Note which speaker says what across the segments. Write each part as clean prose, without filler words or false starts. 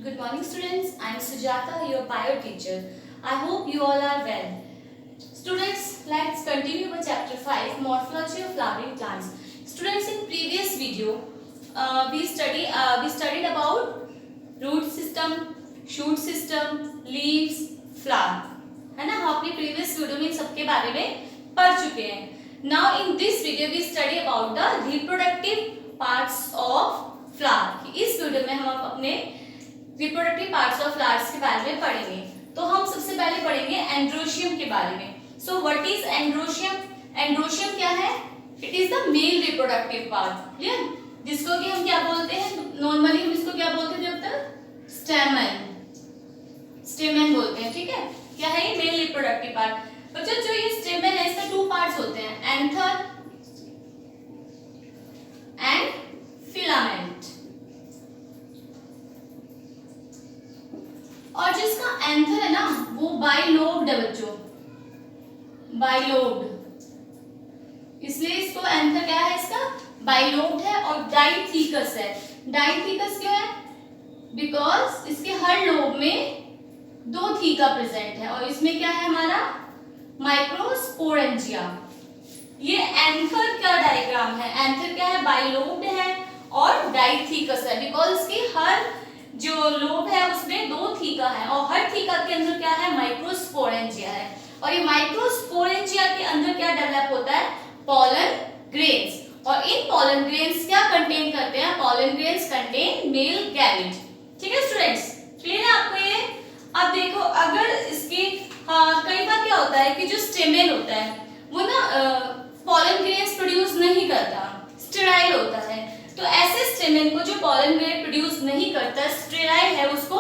Speaker 1: Good morning, students. I am Sujata, your bio teacher. I hope you all are well. Students, let's continue with chapter 5, Morphology of Flowering Plants. Students, in previous video, we studied about root system, shoot system, leaves, flower. है ना, हम अपने previous video में इन सबके बारे में पढ़ चुके हैं. Now in this video we study about the reproductive parts of flower. इस वीडियो में हम अपने रिप्रोडक्टिव पार्ट्स ऑफ फ्लावर्स के बारे में पढ़ेंगे. तो हम सबसे पहले पढ़ेंगे एंड्रोशियम के बारे में. So what is androecium? Androecium क्या है? It is the male reproductive part. Clear? जिसको कि हम क्या बोलते हैं, नॉर्मली हम इसको क्या बोलते हैं जब तक? स्टेमन. स्टेमन बोलते हैं. ठीक है, क्या है ये? Male reproductive part. बच्चों, जो ये स्टेमन है इसका 2 पार्ट्स होते हैं, एंथर एंड फिलामेंट. और जिसका एंथर है ना वो बाइलोब्ड है बच्चों, बाइलोब्ड. इसलिए इसको एंथर क्या है इसका? बाइलोब्ड है. और डाइथीकस है. डाइथीकस क्यों है? बिकॉज इसके हर लोब में 2 थीका प्रेजेंट है. और इसमें क्या है हमारा? माइक्रोस्पोरेंजिया. ये एंथर का डायग्राम है. एंथर क्या है? बाइलोब्ड है और डाइथीकस है. बिकॉज इसकी हर जो लोब है उसमें 2 थीका है और हर थीका के अंदर क्या है? माइक्रोस्पोरेंजिया है. और ये माइक्रोस्पोरेंजिया के अंदर क्या डेवलप होता है? Pollen grains. और इन पॉलन ग्रेन्स क्या कंटेन करते हैं? Pollen grains contain male gamete. ठीक है स्टूडेंट्स, क्लियर है आपको ये? अब देखो, अगर इसकी कई बार क्या होता है कि जो स्टेमेन होता है वो ना पॉलन ग्रेन्स प्रोड्यूस नहीं करता, स्टेराइल होता है. तो ऐसे स्टेमेन को जो पॉलन ग्रेन प्रोड्यूस नहीं करता, स्टेराइल है, उसको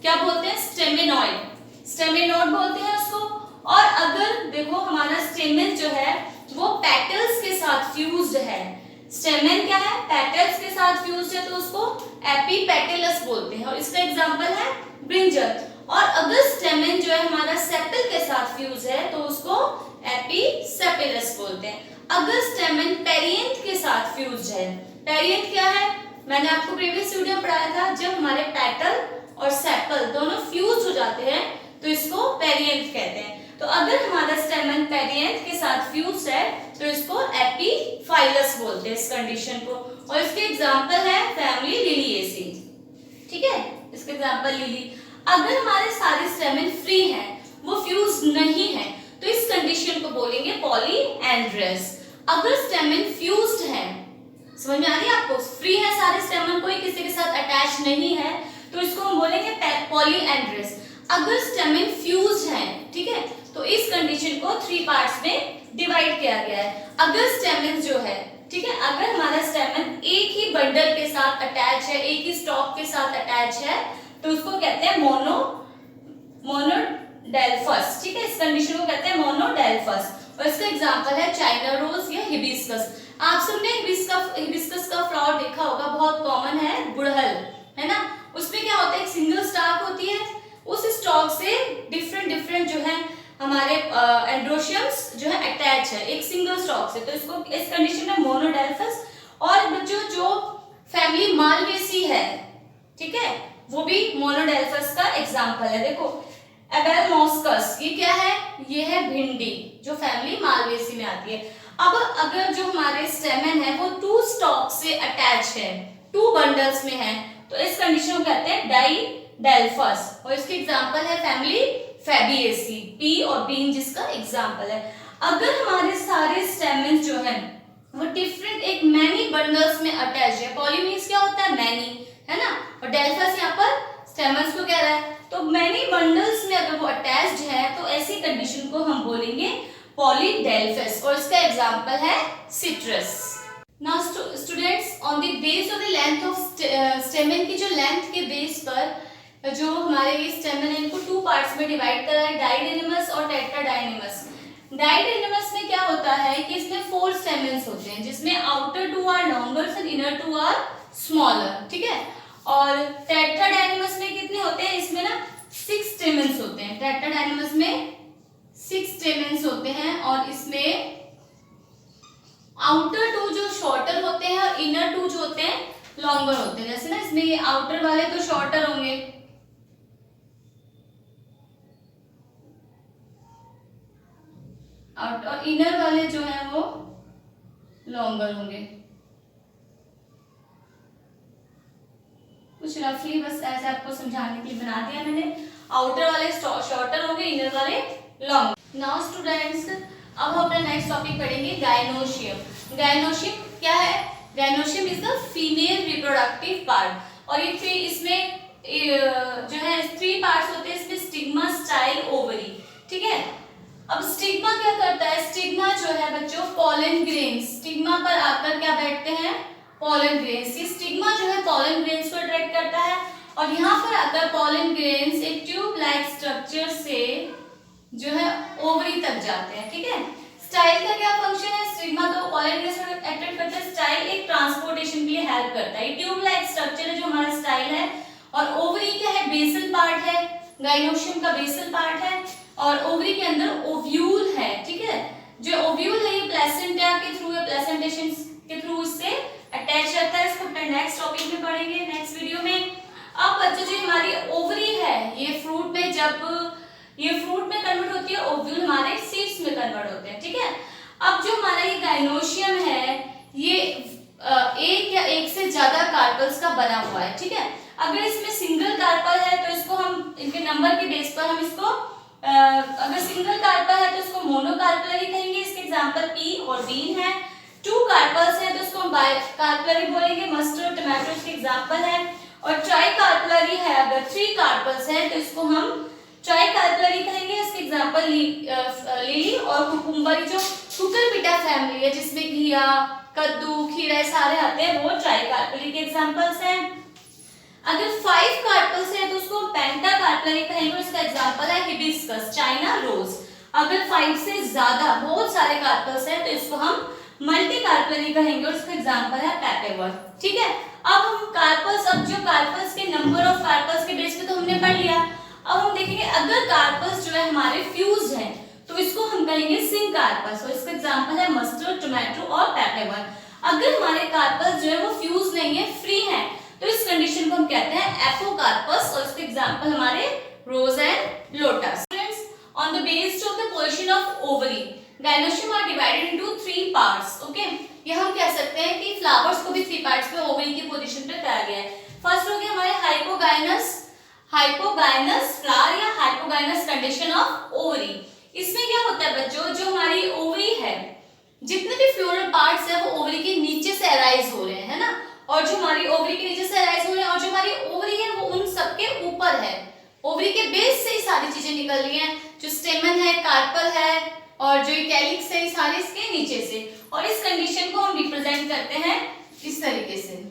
Speaker 1: क्या बोलते हैं? स्टेमेनॉइड. स्टेमेनॉइड बोलते हैं उसको. और अगर देखो हमारा स्टेमेन जो है वो पेटल्स के साथ फ्यूज्ड है. स्टेमेन क्या है? पेटल्स के साथ फ्यूज्ड है तो उसको एपीपेटलस बोलते हैं. और इसका एग्जांपल है ब्रिंजल. और अगर स्टेमेन जो है हमारा सेपल के साथ फ्यूज है तो उसको एपीसेपेलस बोलते हैं. अगर स्टेमेन पेरिएंथ के साथ फ्यूज्ड है, पेरिएंथ क्या है? मैंने आपको प्रीवियस वीडियो में पढ़ाया था, जब हमारे पेटल और सेपल दोनों फ्यूज हो जाते हैं तो इसको पेरिएंथ कहते हैं. तो अगर हमारा स्टेमन पेरिएंथ के साथ फ्यूज है तो इसको एपीफाइलस बोलते हैं इस कंडीशन को. और इसके एग्जांपल है फैमिली लिलिएसी. ठीक है, इसके एग्जांपल लिली. अगर हमारे सारे स्टेमन फ्री हैं, वो फ्यूज नहीं है, तो इस कंडीशन को बोलेंगे पॉलीएंड्रस. अगर स्टेमन फ्यूज्ड है, समझ में आ रही है आपको? फ्री है सारे स्टेमन, कोई किसी के साथ अटैच नहीं है, तो इसको हम बोलेंगे पॉलीएंड्रस. अगर स्टेमन फ्यूज्ड है, ठीक है, तो इस कंडीशन को 3 पार्ट्स में डिवाइड किया गया है. अगर स्टेमन जो है, ठीक है, अगर हमारा स्टेमन एक ही बंडल के साथ अटैच है, एक ही स्टॉक के साथ अटैच है, तो उसको कहते हैं मोनोडेल्फस. ठीक है, इस कंडीशन को कहते हैं मोनोडेल्फस. और इसका एग्जांपल है चाइना रोज या हिबिस्कस. आप सबने हिबिस्कस का फ्लावर देखा होगा, बहुत कॉमन है, गुड़हल, है ना. उसमें क्या होता है? एक सिंगल स्टॉक होती है, उस स्टॉक से डिफरेंट जो है हमारे एंड्रोशियम्स जो है अटैच है एक सिंगल स्टॉक से, तो इसको इस कंडीशन में मोनोडेल्फस. और बच्चों जो फैमिली मालवेसी है, ठीक है, वो भी मोनोडेल्फस का एग्जांपल है. देखो एबेलमोस्कस, ये क्या है? ये है भिंडी, जो फैमिली मालवेसी में आती है. अब अगर जो हमारे स्टेमन है वो 2 स्टॉक से अटैच है, 2 बंडल्स में है, तो इस कंडीशन को कहते हैं डाइडेल्फस. और इसके एग्जांपल है फैमिली फैबिएसी, पी और बीन जिसका एग्जांपल है. अगर हमारे सारे स्टेमन जो है वो डिफरेंट एक मैनी बंडल्स में अटैच है, पॉली मींस क्या होता है? मैनी, है ना. और डेल्फस यहाँ पर स्टेमन्स को कह रहा है, तो मैनी बंडल्स में अगर वो अटैच्ड है तो ऐसी कंडीशन को हम बोलेंगे पॉलीडेल्फस. और इसका एग्जांपल है citrus. Now students, on the base of the length of स्टेमन की जो लेंथ के बेस पर जो हमारे ये स्टेमन है इनको 2 पार्ट्स में डिवाइड करा है, डाइडेनिमस और टेट्राडाइनेमस. डाइडेनिमस में क्या होता है कि इसमें 4 स्टेमन्स होते हैं, जिसमें outer 2 are longer and inner 2 are smaller. ठीक है. और टेट्राडाइनेमस में कितने होते हैं? इसमें ना 6 स्टेमन्स होते हैं. टेट्राडाइनेमस में 6 स्टेमन्स होते हैं और इसमें आउटर 2 जो शॉर्टर होते हैं और इनर 2 जो होते हैं लॉन्गर होते हैं. जैसे ना इसमें ये आउटर वाले तो शॉर्टर होंगे, आउट और इनर वाले जो है वो लॉन्गर होंगे। कुछ रफली बस ऐसे आपको समझाने के लिए बना दिया मैंने। आउटर वाले शॉर्टर होंगे, इनर वाले लॉन्ग। नाउ स्टूडेंट्स, अब हम अपना नेक्स्ट टॉपिक पढ़ेंगे गायनोशियम। गायनोशियम क्या है? Gynoecium is the female reproductive part. और ये इसमें जो है 3 पार्ट्स होते हैं इसमें, स्टिग्मा, स्टाइल, ओवरी। ठीक है, अब स्टिग्मा क्या करता है? स्टिग्मा जो है बच्चों पॉलन ग्रेन्स, स्टिग्मा पर आकर क्या बैठते हैं? Pollen grains. ये स्टिग्मा जो है पॉलन ग्रेन्स को अट्रैक्ट करता है और यहाँ पर आकर पॉलन ग्रेन्स एक ट्यूब लाइक स्ट्रक्चर से जो है ओवरी तक जाते हैं। ठीक है, स्टाइल का क्या फंक्शन है? स्टिग्मा तो पॉलन ग्रेन्स को अट्रैक्ट करता है, स्टाइल एक ट्रांसपोर्टेशन के लिए हेल्प करता है। ये ट्यूब लाइक स्ट्रक्चर है जो हमारा स्टाइल है। और ओवरी क्या है? बेसल पार्ट है, गायनोशियम का बेसल पार्ट है। और ओवरी के अंदर ओव्यूल है। ठीक है, जो ओव्यूल है ये प्लेसेंटा के थ्रू या प्लेसेंटेशन के थ्रू इससे अटैच रहता है। इसको अपने नेक्स्ट टॉपिक में पढ़ेंगे, नेक्स्ट वीडियो में। अब बच्चों जो हमारी ओवरी है ये फ्रूट में, जब ये फ्रूट में कन्वर्ट होती है, ओव्यूल हमारे सीड्स में कन्वर्ट होते हैं। ठीक है, अब जो हमारा ये गायनोशियम है ये एक या एक से ज्यादा कार्पल्स का बना हुआ है। ठीक है, अगर इसमें सिंगल कार्पल है तो इसको हम इनके नंबर के बेस पर हम इसको अगर सिंगल कार्पल है तो इसको मोनोकार्पलरी कहेंगे। इसके एग्जांपल पी और बीन है। 2 कार्पल्स है तो इसको हम बाइकार्पलरी बोलेंगे, मस्टर्ड, टमाटो इसके एग्जांपल है। और ट्राइकार्पलरी है, अगर 3 कार्पल्स है तो इसको हम ट्राइकार्पलरी कहेंगे। इसके एग्जांपल लिली और कुकुम्बर, जो कुकुरबिटा फैमिली है जिसमें घिया, कद्दू, खीरा सारे आते हैं, वो ट्राइकार्पलरी के एग्जांपल्स हैं। अगर 5 कार्पल्स है तो उसको पेंटाकार्पलरी कहेंगे। इसका एग्जांपल है हिबिस्कस, चाइना रोज। अगर 5 से ज्यादा बहुत सारे कार्पल्स है तो इसको हम मल्टीकार्पलरी कहेंगे और इसका एग्जांपल है पेपेवर। ठीक है, अब हम कार्पल्स, अब जो कार्पल्स के नंबर ऑफ कार्पल्स के बेस पे तो हमने पढ़ लिया। अब हम देखेंगे अगर कार्पल्स जो है हमारे फ्यूज हैं तो इसको हम कहेंगे सिंक कार्पल्स और इसका एग्जांपल है मस्टर्ड, टोमेटो और पेपेवर। अगर हमारे कार्पल्स जो है वो फ्यूज नहीं है, फ्री है, तो इस कंडीशन को हम कहते हैं एपोकार्पस और इसके एग्जांपल हमारे rose and lotus. Friends, on the basis of the position of ovary, gynoecium are divided into 3 parts. Okay, ये हम कह सकते हैं कि फ्लावर्स को भी 3 पार्ट्स पे ओवरी की पोजीशन पे कराया गया है। फर्स्ट हो गया हमारे हाइपोगाइनस, हाइपोगाइनस फ्लावर या हाइपोगाइनस कंडीशन ऑफ ओवरी। इसमें क्या होता है बच्चों, जो हमारी ओवरी है, जितने भी फ्लोरल पार्ट्स है वो ओवरी के नीचे से अराइज हो रहे हैं, है ना, और जो हमारी ओवरी के नीचे से अराइज हो रहे हैं, और जो हमारी ओवरी है वो उन सबके ऊपर है। ओवरी के बेस से ही सारी चीजें निकल रही हैं, जो स्टेमन है, कार्पल है और जो कैलिक्स है, सारे इसके नीचे से। और इस कंडीशन को हम रिप्रेजेंट करते हैं इस तरीके से,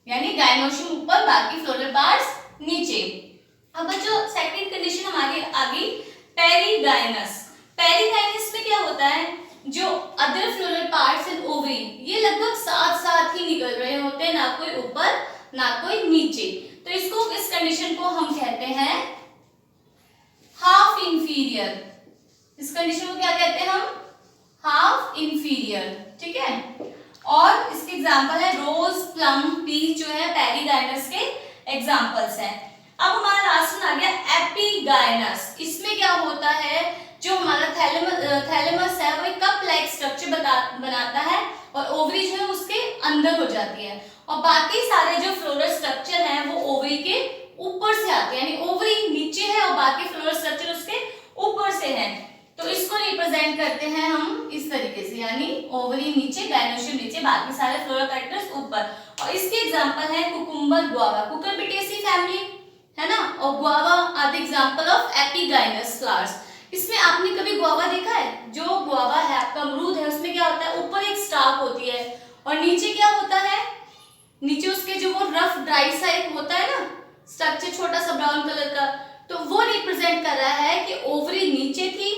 Speaker 1: यानी गायनोशियम ऊपर, बाकी फ्लोरल पार्ट्स नीचे। अब बच्चों सेकंड कंडीशन हमारी आ गई पेरीगाइनस। पेरीगाइनस में क्या होता है, जो other floral parts in ovary ये लगभग साथ साथ ही निकल रहे होते हैं, ना कोई ऊपर ना कोई नीचे। तो इसको, इस कंडीशन को हम कहते हैं हाफ इंफीरियर। इस कंडीशन को क्या कहते हैं हम? Half inferior. ठीक है, और इसके एग्जांपल है रोज, प्लम, पीच जो है पेरीगाइनस के एग्जांपल्स हैं। अब हमारा लास्ट वन आ गया एपिगाइनस। इसमें क्या होता है, जो हमारा थैलेमस है वो एक कप लाइक स्ट्रक्चर बनाता है और ओवरी जो है उसके अंदर हो जाती है, और बाकी सारे जो फ्लोरल स्ट्रक्चर हैं वो ओवरी के ऊपर से आते हैं, यानी ओवरी नीचे है और बाकी फ्लोरल स्ट्रक्चर उसके ऊपर से है। तो इसको रिप्रेजेंट करते हैं हम इस तरीके से, यानी ओवरी नीचे, गायनोशियम नीचे, बाकी सारे फ्लोरल कैरेक्टर्स ऊपर। और इसके एग्जांपल है कुकुम्बर, गुआवा, कुकुरबिटेसी फैमिली है ना, और guava are the example of epigynous flowers. इसमें आपने कभी गुआवा देखा है? जो गुआवा है आपका अमरूद है, उसमें क्या होता है, ऊपर एक स्टाक होती है और नीचे क्या होता है, नीचे उसके जो वो रफ ड्राई सा एक होता है ना स्ट्रक्चर, छोटा सा ब्राउन कलर का, तो वो रिप्रेजेंट कर रहा है कि ओवरी नीचे थी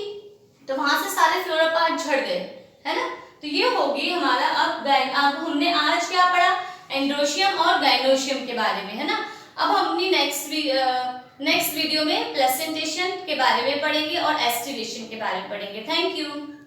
Speaker 1: तो वहां से सारे फ्लोरल पार्ट झड़ गए, है ना। तो ये होगी हमारा अब हमने आज क्या पढ़ा, एंड्रोशियम और गायनोशियम के बारे में, है ना। अब हम अपनी नेक्स्ट वीडियो में प्लेसेंटेशन के बारे में पढ़ेंगे और एस्टिवेशन के बारे में पढ़ेंगे। Thank you.